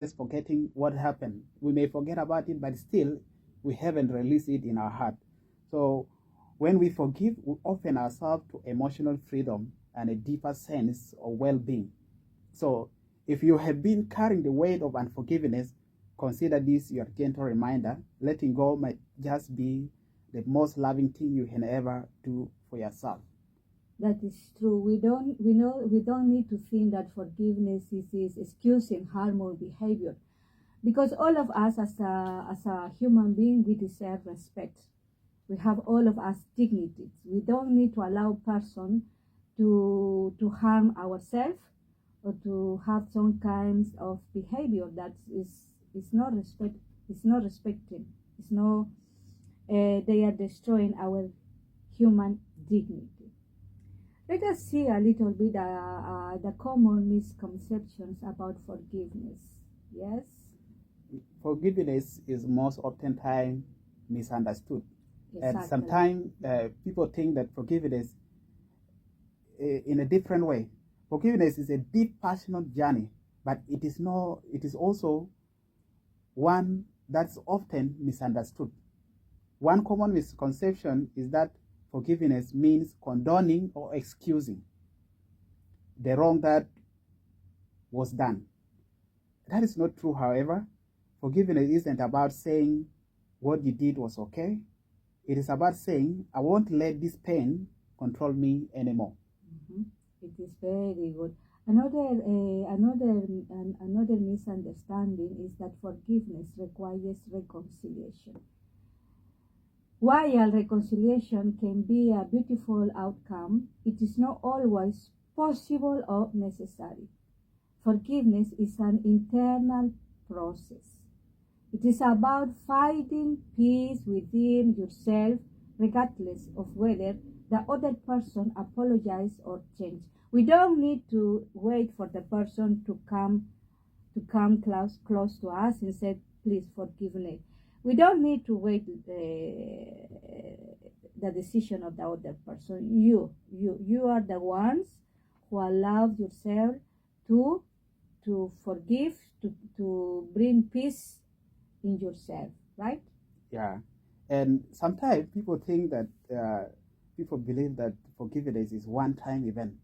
just forgetting what happened. We may forget about it, but still we haven't released it in our heart. So when we forgive, we open ourselves to emotional freedom and a deeper sense of well-being. So if you have been carrying the weight of unforgiveness, consider this your gentle reminder. Letting go might just be the most loving thing you can ever do for yourself. That is true. We don't need to think that forgiveness is excusing harmful behavior, because all of us as a human being, we deserve respect. We have all of us dignity. We don't need to allow person to harm ourselves or to have some kinds of behavior that is not respect. It's not respecting. It's no. They are destroying our human dignity. Let us see a little bit the common misconceptions about forgiveness. Yes. Forgiveness is most often time misunderstood. And Exactly. sometimes people think that forgiveness in a different way. Forgiveness is a deep personal journey, but it is also one that's often misunderstood. One common misconception is that forgiveness means condoning or excusing the wrong that was done. That is not true, however. Forgiveness isn't about saying what you did was okay. It is about saying, I won't let this pain control me anymore. Mm-hmm. It is very good. Another misunderstanding is that forgiveness requires reconciliation. While reconciliation can be a beautiful outcome, it is not always possible or necessary. Forgiveness is an internal process. It is about finding peace within yourself, regardless of whether the other person apologizes or changes. We don't need to wait for the person to come close to us and say, "Please forgive me." We don't need to wait the decision of the other person. You are the ones who allow yourself to forgive, to bring peace in yourself, right? Yeah. And sometimes people think that people believe that forgiveness is one-time event.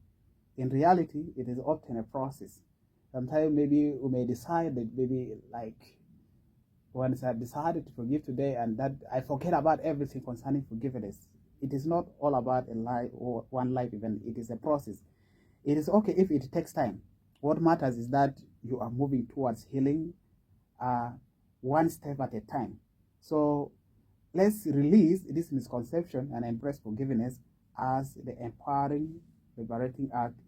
In reality, it is often a process. Sometimes maybe we may decide that maybe like once I've decided to forgive today and that I forget about everything concerning forgiveness. It is not all about a life or one life event. It is a process. It is okay if it takes time. What matters is that you are moving towards healing uh, one step at a time. So let's release this misconception and embrace forgiveness as the empowering, liberating act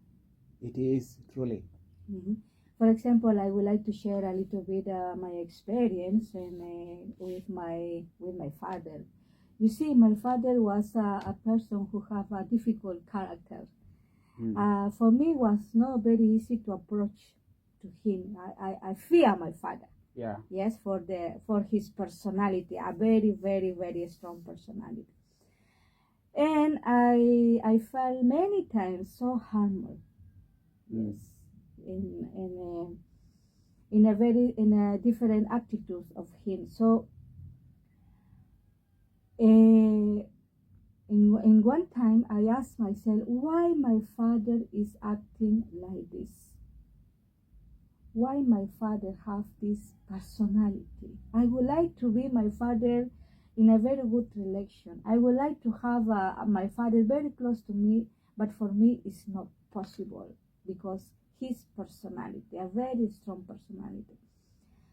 it is truly. Mm-hmm. For example, I would like to share a little bit my experience with my father. You see, my father was a person who have a difficult character. For me, it was not very easy to approach to him. I fear my father. Yeah. Yes, for his personality, a very, very, very strong personality. And I felt many times so harmed. Yes, in a different attitude of him. So in one time I asked myself why my father is acting like this. Why my father have this personality? I would like to be my father in a very good relation. I would like to have my father very close to me, but for me it's not possible because his personality, a very strong personality.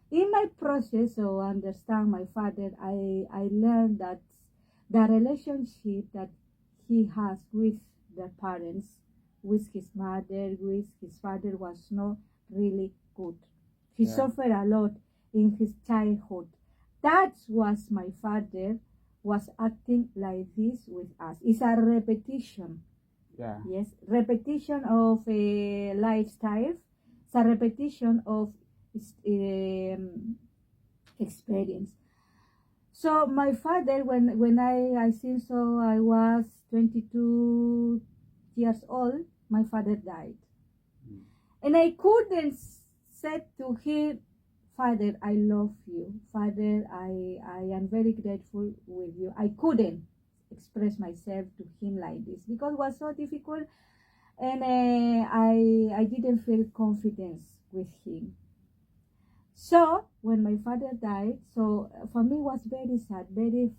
In my process of understand my father, I learned that the relationship that he has with the parents, with his mother, with his father was not really good. He suffered a lot in his childhood. That was my father was acting like this with us. It's a repetition. Yeah. Yes, repetition of a lifestyle. It's a repetition of experience. So my father, when I think so, I was 22 years old. My father died, and I couldn't say to him, Father, I love you. Father, I am very grateful with you. I couldn't express myself to him like this because it was so difficult, and I didn't feel confidence with him. So when my father died, so for me it was very sad, very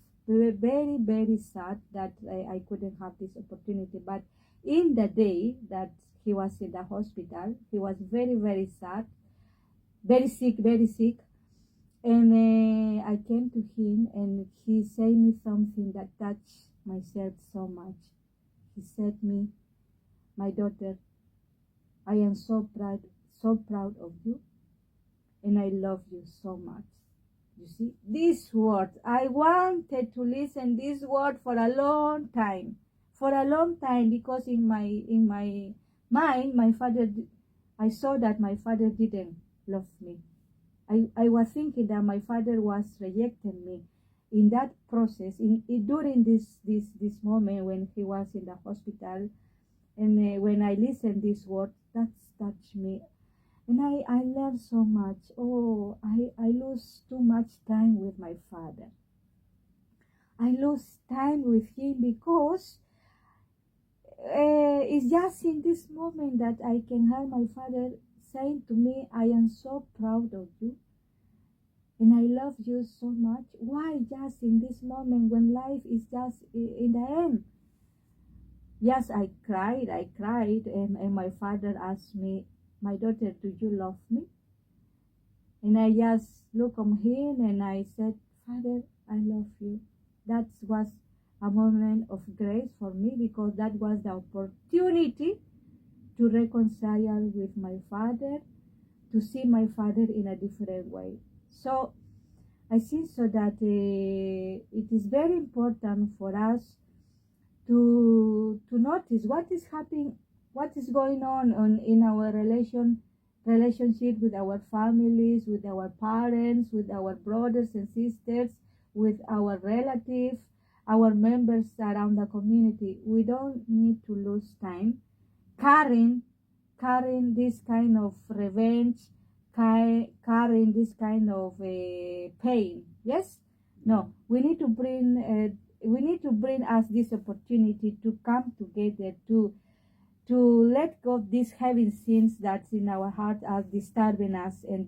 sad that I couldn't have this opportunity. But in the day that he was in the hospital, he was very sad, very sick. And I came to him and he said me something that touched myself so much. He said me, my daughter, I am so proud of you, and I love you so much. You see, these words, I wanted to listen this word for a long time, because in my mind, I saw that my father didn't love me. I was thinking that my father was rejecting me in that process, during this moment when he was in the hospital. And when I listened this word, that's touched me, and I learned so much. Oh, I lose too much time with my father. I lose time with him because it's just in this moment that I can hear my father saying to me, I am so proud of you and I love you so much. Why just in this moment when life is just in the end? Yes, I cried, and my father asked me, my daughter, do you love me? And I just looked on him and I said, Father, I love you. That was a moment of grace for me because that was the opportunity to reconcile with my father, to see my father in a different way. So I think so that it is very important for us to notice what is happening, what is going on in our relationship with our families, with our parents, with our brothers and sisters, with our relatives, our members around the community. We don't need to lose time carrying this kind of revenge, carrying this kind of pain. Yes, no, we need to bring us this opportunity to come together, to let go of these heavy sins that's in our heart are disturbing us and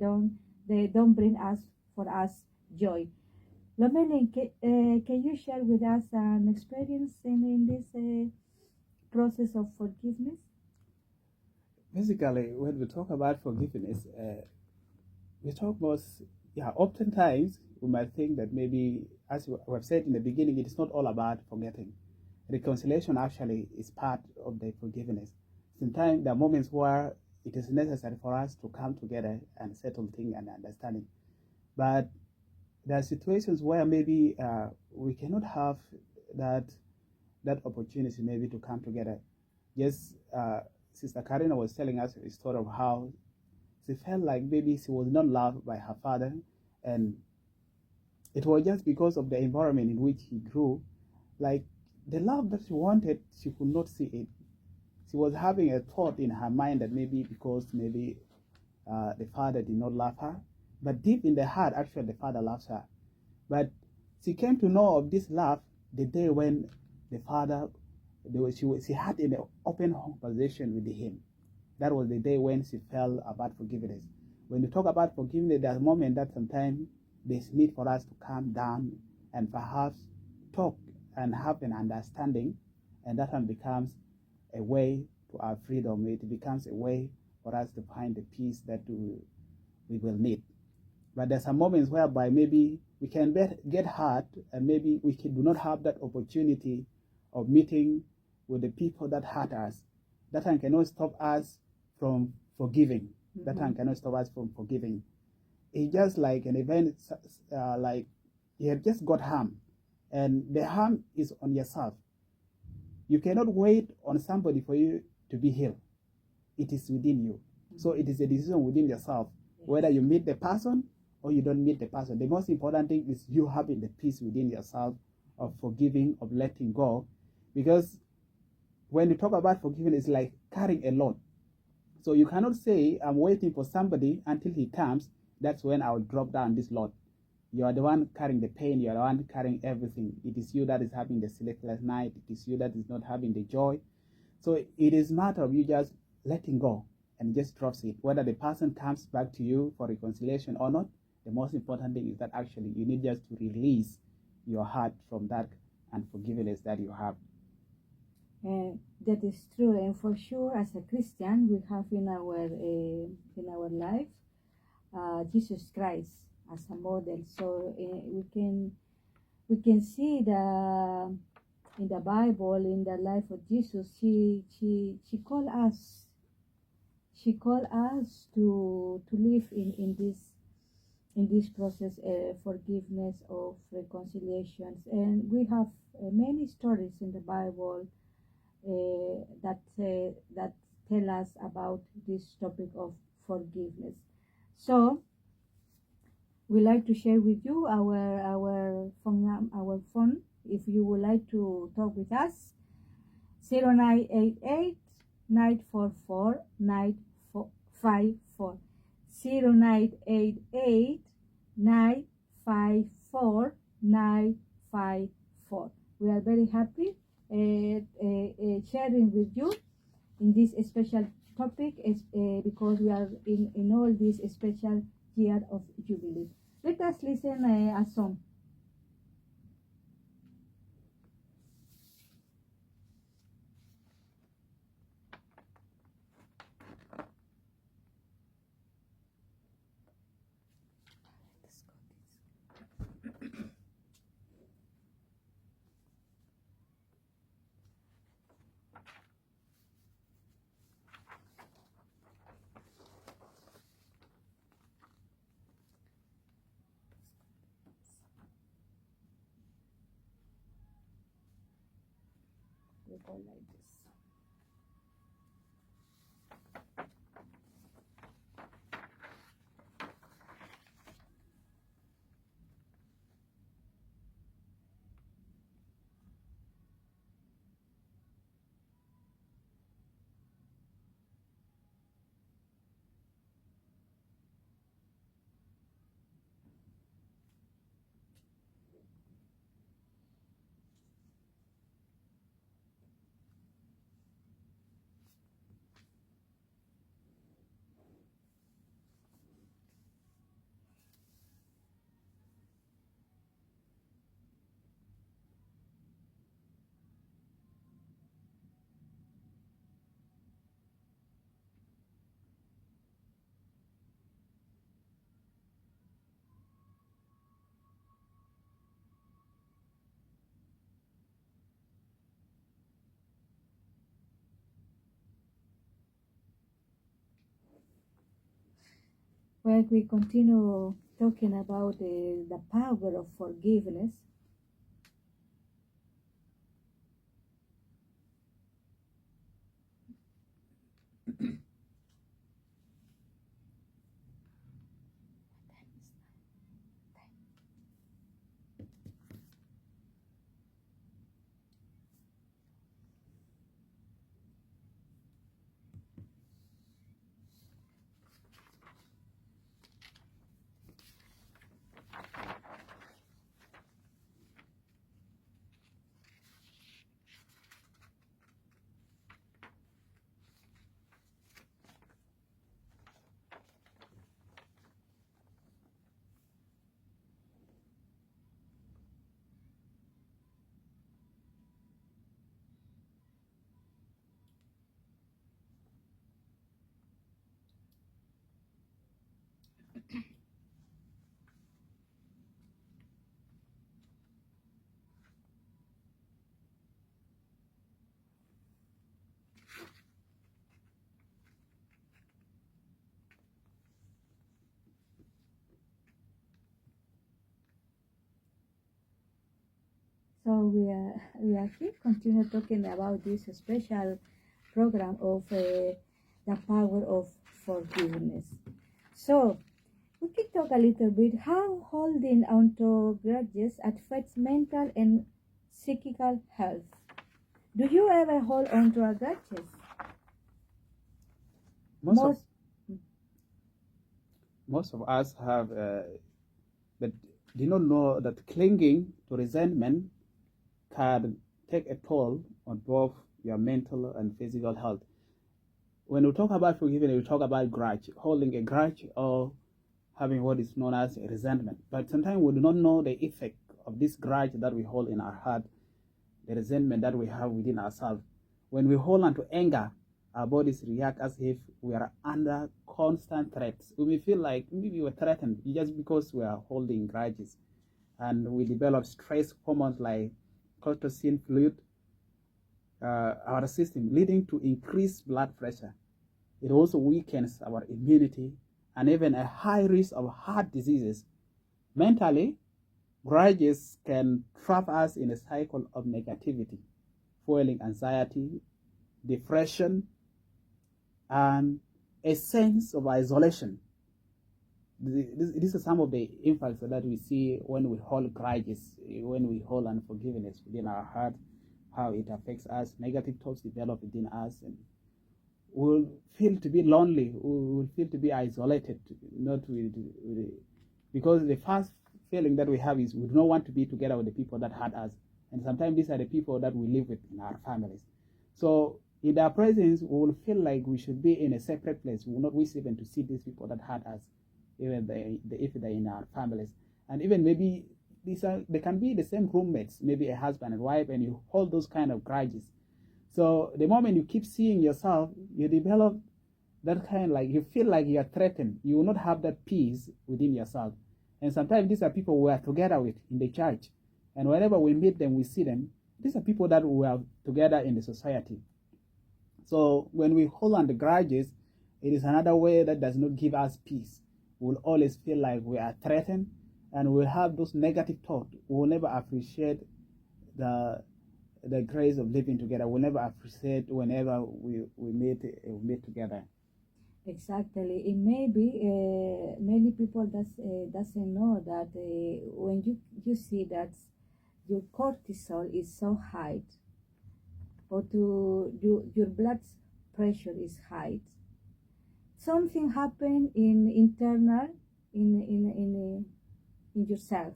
they don't bring us for us joy. Lomelin, can you share with us an experience in this process of forgiveness? Basically, when we talk about forgiveness, we talk about, yeah, oftentimes we might think that maybe, as we have said in the beginning, it is not all about forgetting. Reconciliation actually is part of the forgiveness. Sometimes there are moments where it is necessary for us to come together and settle things and understanding. But there are situations where maybe we cannot have that opportunity maybe to come together. Yes, Sister Karina was telling us a story of how she felt like maybe she was not loved by her father, and it was just because of the environment in which he grew. Like the love that she wanted, she could not see it. She was having a thought in her mind that maybe because maybe the father did not love her, but deep in the heart, actually, the father loves her. But she came to know of this love the day when the father, she had an open conversation with him. That was the day when she felt about forgiveness. When you talk about forgiveness, there's a moment that sometimes there's need for us to calm down and perhaps talk and have an understanding, and that one becomes a way to our freedom. It becomes a way for us to find the peace that we will need. But there's some moments whereby maybe we can get hurt, and maybe we do not have that opportunity of meeting with the people that hurt us. That one cannot stop us from forgiving. Mm-hmm. That one cannot stop us from forgiving. It's just like an event, like you have just got harm, and the harm is on yourself. You cannot wait on somebody for you to be healed. It is within you. Mm-hmm. So it is a decision within yourself, whether you meet the person or you don't meet the person. The most important thing is you having the peace within yourself of forgiving, of letting go. Because when you talk about forgiving, it's like carrying a load. So you cannot say, I'm waiting for somebody until he comes. that's when I'll drop down this load. You are the one carrying the pain. You are the one carrying everything. It is you that is having the sleepless night. It is you that is not having the joy. So it is a matter of you just letting go and just drops it. Whether the person comes back to you for reconciliation or not, the most important thing is that actually you need just to release your heart from that unforgiveness that you have. That is true, and for sure, as a Christian, we have in our life Jesus Christ as a model. So we can see the in the Bible, in the life of Jesus, she called us. She called us to live in this process, forgiveness of reconciliations, and we have many stories in the Bible that tell us about this topic of forgiveness. So we like to share with you our phone if you would like to talk with us. 0988 944 954 0988 954 954. We are very happy sharing with you in this special topic because we are in all this special year of Jubilee. Let us listen a song. We go like this. Well, we continue talking about the power of forgiveness. So we are here continue talking about this special program of the power of forgiveness. So we can talk a little bit how holding on to grudges affects mental and psychical health. Do you ever hold on to a grudges? Most most of us have, but do not know that clinging to resentment can take a toll on both your mental and physical health. When we talk about forgiving, we talk about grudge, holding a grudge, or having what is known as a resentment. But sometimes we do not know the effect of this grudge that we hold in our heart, the resentment that we have within ourselves. When we hold on to anger, our bodies react as if we are under constant threats. We may feel like maybe we're threatened just because we are holding grudges. And we develop stress hormones like cortisol fluid, our system, leading to increased blood pressure. It also weakens our immunity and even a high risk of heart diseases. Mentally, grudges can trap us in a cycle of negativity, fueling anxiety, depression, and a sense of isolation. These are some of the impacts that we see when we hold grudges, when we hold unforgiveness within our heart, how it affects us. Negative thoughts develop within us, and we'll feel to be lonely, we'll feel to be isolated, not because the first feeling that we have is we do not want to be together with the people that hurt us. And sometimes these are the people that we live with in our families. So in their presence, we will feel like we should be in a separate place. We will not wish even to see these people that hurt us, even if they're in our families. And even maybe they can be the same roommates, maybe a husband and wife, and you hold those kind of grudges. So the moment you keep seeing yourself, you develop that kind, like you feel like you are threatened. You will not have that peace within yourself. And sometimes these are people we are together with in the church. And whenever we meet them, we see them, these are people that we are together in the society. So when we hold on the grudges, it is another way that does not give us peace. We'll always feel like we are threatened, and we'll have those negative thoughts. We'll never appreciate the grace of living together. We'll never appreciate whenever we meet together. Exactly. It may be many people doesn't know that when you see that your cortisol is so high, or your blood pressure is high, something happened in internal in yourself.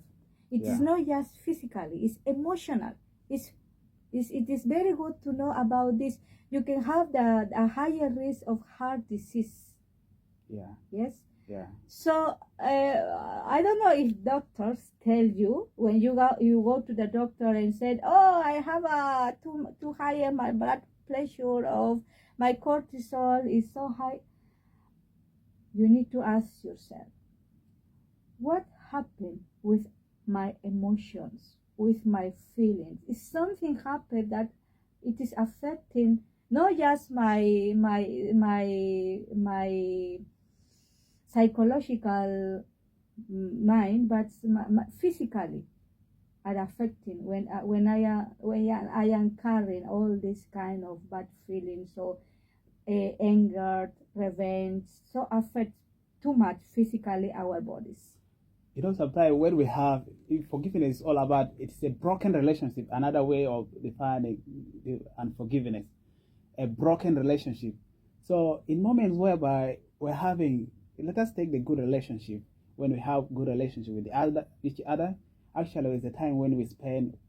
It is not just physically; it's emotional. It is very good to know about this. You can have a higher risk of heart disease. Yeah. Yes. Yeah. So I don't know if doctors tell you when you go to the doctor and said, "Oh, I have a too high my blood pressure, of my cortisol is so high." You need to ask yourself, what happened with my emotions, with my feelings? Is something happened that it is affecting not just my psychological mind, but my physically are affecting when I am carrying all this kind of bad feelings, so anger, revenge, so affect too much physically our bodies. Sometimes when we have forgiveness, is all about it's a broken relationship. Another way of defining unforgiveness, a broken relationship. So in moments whereby we're having, let us take the good relationship. When we have good relationship with each other, actually it's a time when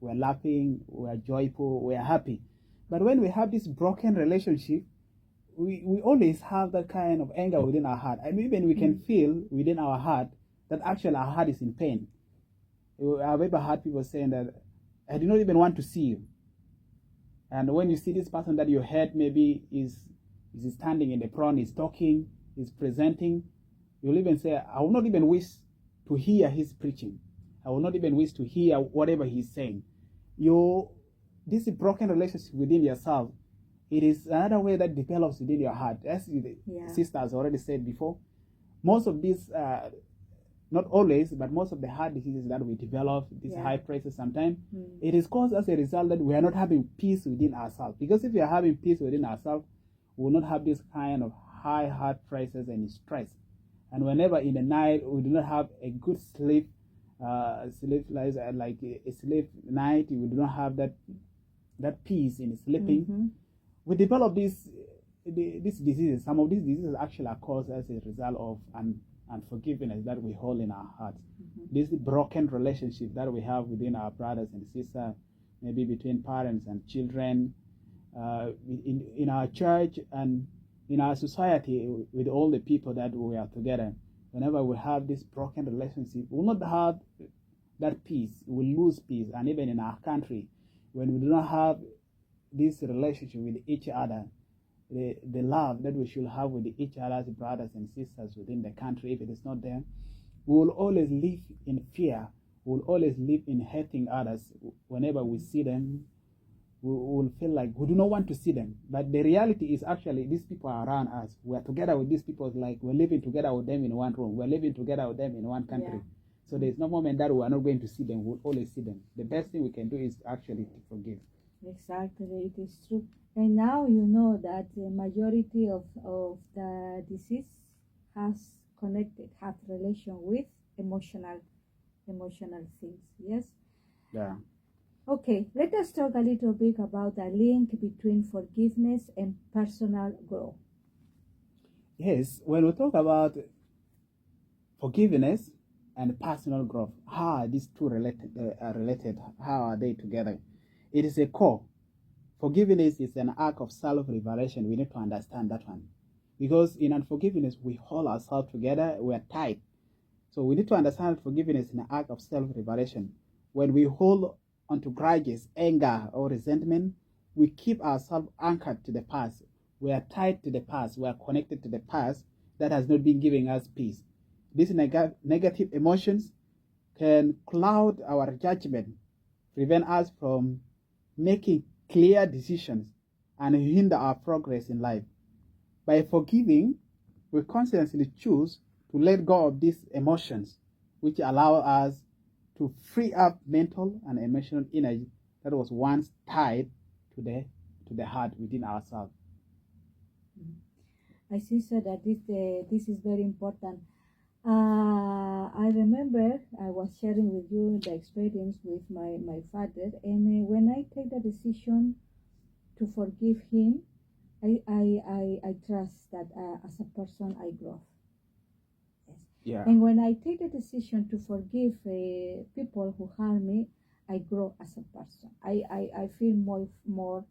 we're laughing, we're joyful, we're happy. But when we have this broken relationship, we always have that kind of anger within our heart, and even we can feel within our heart that actually our heart is in pain. I've ever heard people saying that I do not even want to see you. And when you see this person that you hate, maybe is standing in the front, is talking, is presenting, you'll even say, I will not even wish to hear his preaching. I will not even wish to hear whatever he's saying. This broken relationship within yourself, it is another way that develops within your heart. As the sister has already said before, most of these, not always, but most of the heart diseases that we develop, these high pressures sometimes, it is caused as a result that we are not having peace within ourselves. Because if we are having peace within ourselves, we will not have this kind of high heart pressures and stress. And whenever in the night we do not have a good sleep like a sleep night, we do not have that peace in sleeping. We develop these diseases. Some of these diseases actually are caused as a result of and forgiveness that we hold in our hearts. Mm-hmm. This broken relationship that we have within our brothers and sisters, maybe between parents and children, in our church and in our society with all the people that we are together. Whenever we have this broken relationship, we will not have that peace. We lose peace. And even in our country, when we do not have this relationship with each other, the love that we should have with each other's brothers and sisters within the country, if it is not there, we will always live in fear. We will always live in hating others. Whenever we see them, we will feel like we do not want to see them. But the reality is actually these people are around us. We are together with these people, like we're living together with them in one room. We're living together with them in one country. Yeah. So there's no moment that we are not going to see them. We'll always see them. The best thing we can do is actually to forgive. Exactly, it is true. And now you know that the majority of the disease have relation with emotional things. Yes. Yeah. Okay, let us talk a little bit about the link between forgiveness and personal growth. Yes, when we talk about forgiveness and personal growth, how are these two related? How are they together? It is a core. Forgiveness is an act of self-revelation. We need to understand that one. Because in unforgiveness, we hold ourselves together, we are tight. So we need to understand forgiveness is an act of self-revelation. When we hold onto grudges, anger, or resentment, we keep ourselves anchored to the past. We are tied to the past. We are connected to the past that has not been giving us peace. These negative emotions can cloud our judgment, prevent us from making clear decisions, and hinder our progress in life. By forgiving, we consciously choose to let go of these emotions, which allow us to free up mental and emotional energy that was once tied to the heart within ourselves. I think so that this is very important. I remember I was sharing with you the experience with my father, and when I take the decision to forgive him, I trust that as a person I grow. Yes. Yeah. And when I take the decision to forgive people who harm me, I grow as a person. I feel more